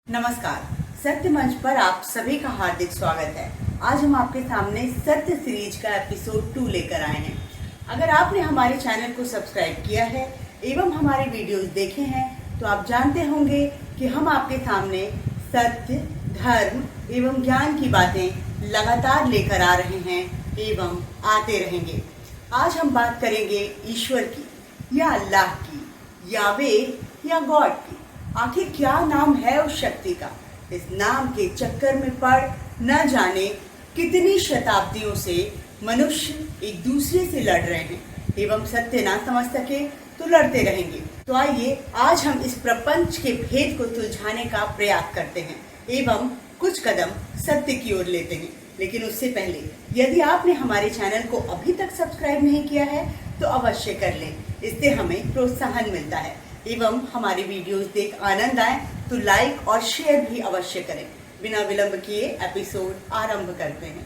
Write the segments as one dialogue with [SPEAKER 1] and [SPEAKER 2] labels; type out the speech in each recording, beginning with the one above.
[SPEAKER 1] नमस्कार, सत्य मंच पर आप सभी का हार्दिक स्वागत है। आज हम आपके सामने सत्य सीरीज का एपिसोड 2 लेकर आए हैं। अगर आपने हमारे चैनल को सब्सक्राइब किया है एवं हमारे वीडियोस देखे हैं तो आप जानते होंगे कि हम आपके सामने सत्य, धर्म एवं ज्ञान की बातें लगातार लेकर आ रहे हैं एवं आते रहेंगे। आज हम बात करेंगे ईश्वर की या अल्लाह की, यावे या गॉड की। आखिर क्या नाम है उस शक्ति का? इस नाम के चक्कर में पड़ न जाने कितनी शताब्दियों से मनुष्य एक दूसरे से लड़ रहे हैं एवं सत्य ना समझ सके तो लड़ते रहेंगे। तो आइए आज हम इस प्रपंच के भेद को सुलझाने का प्रयास करते हैं एवं कुछ कदम सत्य की ओर लेते हैं। लेकिन उससे पहले यदि आपने हमारे चैनल को अभी तक सब्सक्राइब नहीं किया है तो अवश्य कर लें, इससे हमें प्रोत्साहन मिलता है एवं हमारी वीडियोस देख आनंद आए तो लाइक और शेयर भी अवश्य करें। बिना विलंब किए एपिसोड आरंभ करते हैं।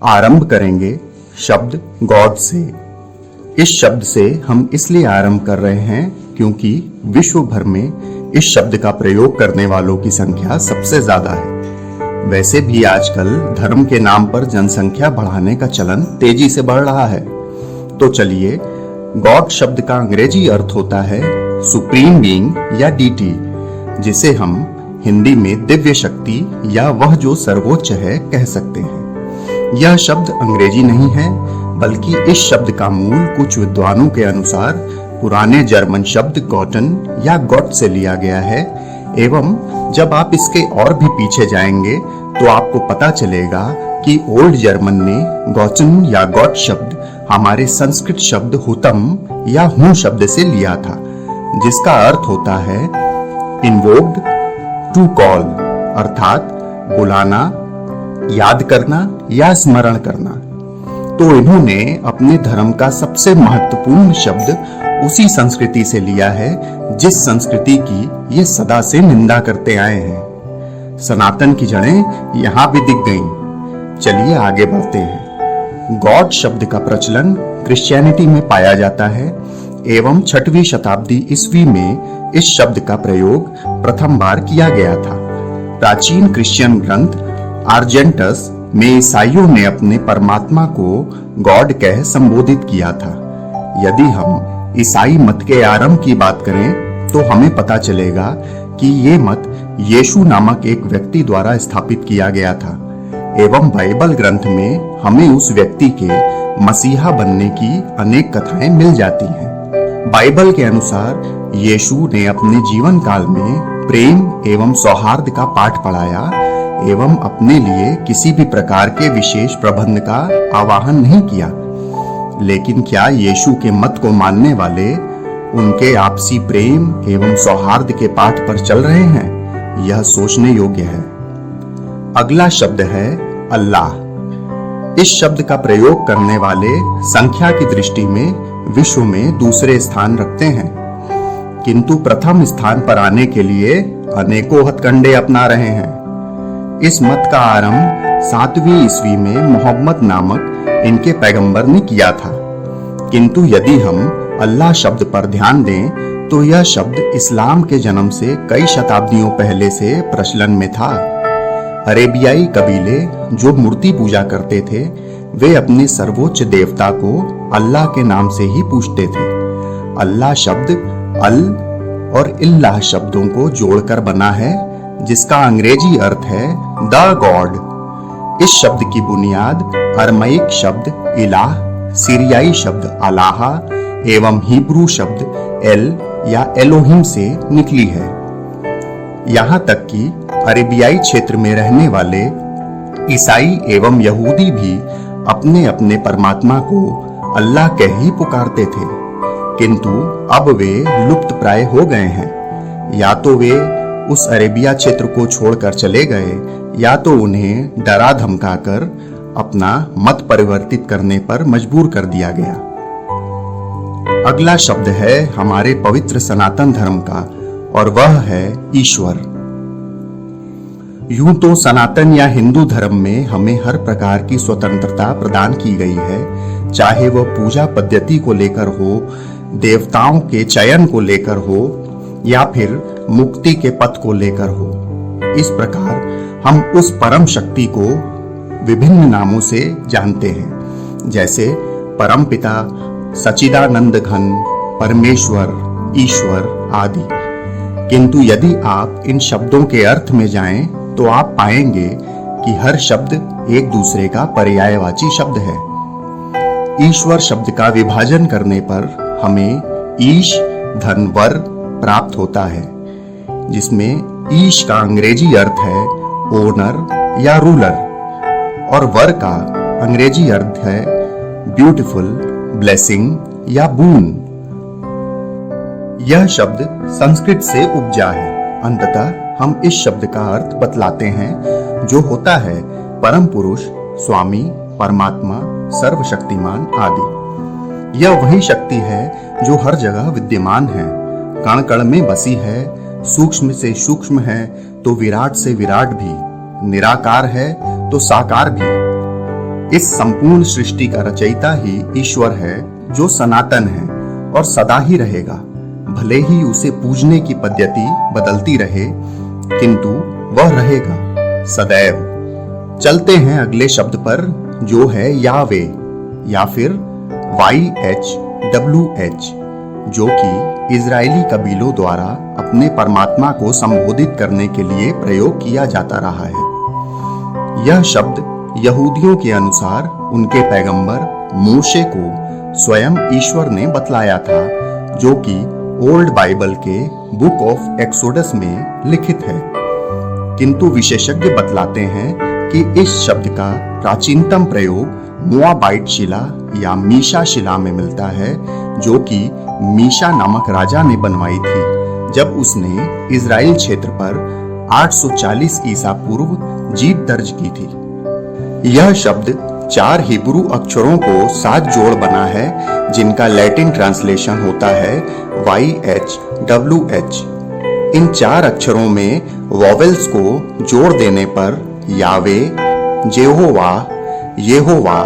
[SPEAKER 2] आरंभ करेंगे शब्द गॉड से। इस शब्द से हम इसलिए आरंभ कर रहे हैं क्योंकि विश्व भर में इस शब्द का प्रयोग करने वालों की संख्या सबसे ज्यादा है। वैसे भी आजकल धर्म के नाम पर जनसंख्या बढ़ाने का चलन तेजी से बढ़ रहा है। तो चलिए, गॉड शब्द का अंग्रेजी अर्थ होता है सुप्रीम बीइंग या डीटी, जिसे हम हिंदी में दिव्य शक्ति या वह जो सर्वोच्च है कह सकते हैं। यह शब्द अंग्रेजी नहीं है, बल्कि इस शब्द का मूल कुछ विद्वानों के अनुसार पुराने जर्मन शब्द गॉटन या गॉट से लिया गया है। एवं जब आप इसके और भी पीछे जाएंगे तो आपको पता चलेगा कि ओल्ड जर्मन ने गॉटन या गॉट शब्द हमारे संस्कृत शब्द हुतम या हूं शब्द से लिया था, जिसका अर्थ होता है इन्वोक्ड टू कॉल, अर्थात बुलाना, याद करना या स्मरण करना। तो इन्होंने अपने धर्म का सबसे महत्वपूर्ण शब्द उसी संस्कृति से लिया है जिस संस्कृति की ये सदा से निंदा करते आए हैं। सनातन की जड़ें यहां भी दिख गईं। चलिए आगे बढ़ते हैं। गॉड शब्द का प्रचलन क्रिश्चियनिटी में पाया जाता है एवं 6वीं शताब्दी ईस्वी में इस शब्द का प्रयोग प्रथम बार किया गया था। प्राचीन क्रिश्चियन ग्रंथ आर्जेंटस में ईसाइयों ने अपने परमात्मा को गॉड कह संबोधित किया था। यदि हम ईसाई मत के आरंभ की बात करें तो हमें पता चलेगा कि ये मत यीशु नामक एक व्यक्ति द्वारा स्थापित किया गया था एवं बाइबल ग्रंथ में हमें उस व्यक्ति के मसीहा बनने की अनेक कथाएं मिल जाती हैं। बाइबल के अनुसार यीशु ने अपने जीवन काल में प्रेम एवं सौहार्द का पाठ पढ़ाया एवं अपने लिए किसी भी प्रकार के विशेष प्रबंध का आवाहन नहीं किया। लेकिन क्या यीशु के मत को मानने वाले उनके आपसी प्रेम एवं सौहार्द के पाठ पर चल रहे हैं? यह सोचने योग्य है। अगला शब्द है अल्लाह। इस शब्द का प्रयोग करने वाले संख्या की दृष्टि में विश्व में दूसरे स्थान रखते हैं, किंतु प्रथम स्थान पर आने के लिए अनेकों हथकंडे अपना रहे हैं। इस मत का आरंभ 7वीं ईस्वी में मोहम्मद नामक इनके पैगंबर ने किया था। किंतु यदि हम अल्लाह शब्द पर ध्यान दें तो यह शब्द इस्लाम के जन्म से कई शताब्दियों पहले से प्रचलन में था। अरेबियाई कबीले जो मूर्ति पूजा करते थे, वे अपने सर्वोच्च देवता को अल्लाह के नाम से ही पूजते थे। अल्लाह शब्द अल और इल्लाह शब्दों को जोड़कर बना है, जिसका अंग्रेजी अर्थ है द गॉड। इस शब्द की बुनियाद अरमैक शब्द इलाह, सीरियाई शब्द अलाहा एवं हिब्रू शब्द एल या एलोहिम से निकली है। यहाँ तक कि अरेबियाई क्षेत्र में रहने वाले ईसाई एवं यहूदी भी अपने अपने परमात्मा को अल्लाह कह ही पुकारते थे, किंतु अब वे लुप्त प्राय हो गए हैं। या तो वे उस अरेबिया क्षेत्र को छोड़कर चले गए या तो उन्हें डरा धमकाकर अपना मत परिवर्तित करने पर मजबूर कर दिया गया। अगला शब्द है हमारे पवित्र सनातन धर्म का और वह है ईश्वर। यूं तो सनातन या हिंदू धर्म में हमें हर प्रकार की स्वतंत्रता प्रदान की गई है, चाहे वह पूजा पद्धति को लेकर हो, देवताओं के चयन को लेकर हो या फिर मुक्ति के पथ को लेकर हो। इस प्रकार हम उस परम शक्ति को विभिन्न नामों से जानते हैं, जैसे परमपिता, सच्चिदानंद घन, परमेश्वर, ईश्वर आदि। किंतु यदि आप इन शब्दों के अर्थ में जाएं, तो आप पाएंगे कि हर शब्द एक दूसरे का पर्यायवाची शब्द है। ईश्वर शब्द का विभाजन करने पर हमें ईश धन वर प्राप्त होता है, जिसमें ईश का अंग्रेजी अर्थ है ओनर या रूलर और वर का अंग्रेजी अर्थ है ब्यूटीफुल, ब्लेसिंग या बून। यह शब्द संस्कृत से उपजा है। अंततः हम इस शब्द का अर्थ बतलाते हैं, जो होता है परम पुरुष, स्वामी, परमात्मा, सर्वशक्तिमान आदि। यह वही शक्ति है जो हर जगह विद्यमान है, कण कण में बसी है, सूक्ष्म से सूक्ष्म है तो विराट से विराट भी, निराकार है तो साकार भी। इस संपूर्ण सृष्टि का रचयिता ही ईश्वर है, जो सनातन है और सदा ही रहेगा। भले ही उसे पूजने की पद्धति बदलती रहे, किंतु वह रहेगा सदैव। चलते हैं अगले शब्द पर, जो है यावे या फिर YHWH, जो कि इजरायली कबीलों द्वारा अपने परमात्मा को संबोधित करने के लिए प्रयोग किया जाता रहा है। यह शब्द यहूदियों के अनुसार उनके पैगंबर मूशे को स्वयं ईश्वर ने बतलाया था, जो कि ओल्ड बाइबल के बुक ऑफ एक्सोडस में लिखित है। किंतु विशेषज्ञ बतलाते हैं कि इस शब्द का प्राचीनतम प्रयोग मोआबाइट शिला या मीशा शिला में मिलता है, जो कि मीशा नामक राजा ने बनवाई थी जब उसने इजराइल क्षेत्र पर 840 ईसा पूर्व जीत दर्ज की थी। यह शब्द 4 हिब्रू अक्षरों को साथ जोड़ बना है, जिनका लैटिन ट्रांसलेशन होता है YHWH। इन 4 अक्षरों में वॉवेल्स को जोड़ देने पर यावे, जेहोवा, येहोवा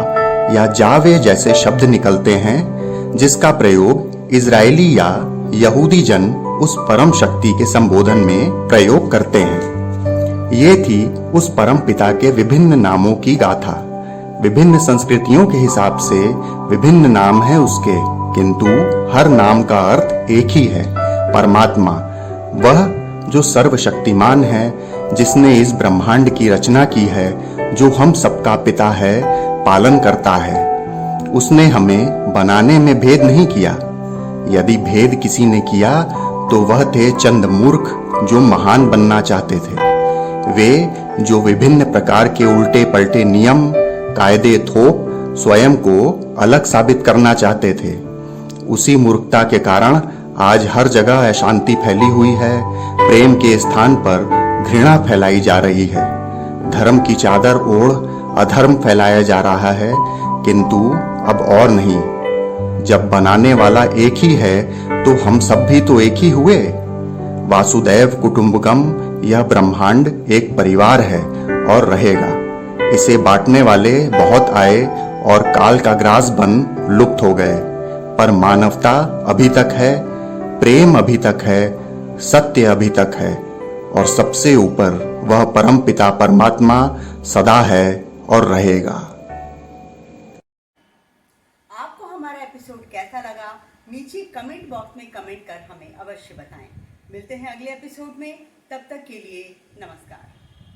[SPEAKER 2] या जावे जैसे शब्द निकलते हैं, जिसका प्रयोग इजरायली या यहूदी जन उस परम शक्ति के संबोधन में प्रयोग करते हैं। ये थी उस परम पिता के विभिन्न नामों की गाथा। विभिन्न संस्कृतियों के हिसाब से विभिन्न नाम है उसके, किंतु हर नाम का अर्थ एक ही है, परमात्मा। वह जो सर्वशक्तिमान है, जिसने इस ब्रह्मांड की रचना की है, जो हम सबका पिता है, पालन करता है। उसने हमें बनाने में भेद नहीं किया। यदि भेद किसी ने किया तो वह थे चंद मूर्ख जो महान बनना चाहते थे। वे जो विभिन्न प्रकार के उल्टे पलटे नियम, कायदे थोप स्वयं को अलग साबित करना चाहते थे। उसी मूर्खता के कारण आज हर जगह अशांति फैली हुई है, प्रेम के स्थान पर घृणा फैलाई जा रही है। धर्म की चादर ओढ़ अधर्म फैलाया जा रहा है, किंतु अब और नहीं। जब बनाने वाला एक ही है तो हम सब भी तो एक ही हुए। वासुदेव कुटुंबकम, यह ब्रह्मांड एक परिवार है और रहेगा। इसे बांटने वाले बहुत आए और काल का ग्रास बन लुप्त हो गए, पर मानवता अभी तक है, प्रेम अभी तक है, सत्य अभी तक है और सबसे ऊपर वह परम पिता परमात्मा सदा है और रहेगा।
[SPEAKER 1] आपको हमारा एपिसोड कैसा लगा, नीचे कमेंट बॉक्स में कमेंट कर हमें अवश्य बताएं। मिलते हैं अगले एपिसोड में, तब तक के लिए नमस्कार।